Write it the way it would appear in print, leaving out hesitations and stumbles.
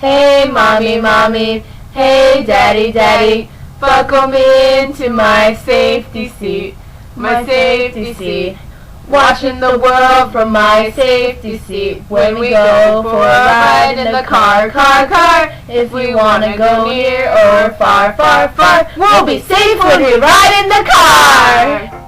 Hey mommy, mommy, hey daddy, daddy, buckle me into my safety seat, my safety seat. Watching the world from my safety seat when we go for a ride in the car, car, car. If we wanna go near or far, far, far, we'll be safe when we ride in the car.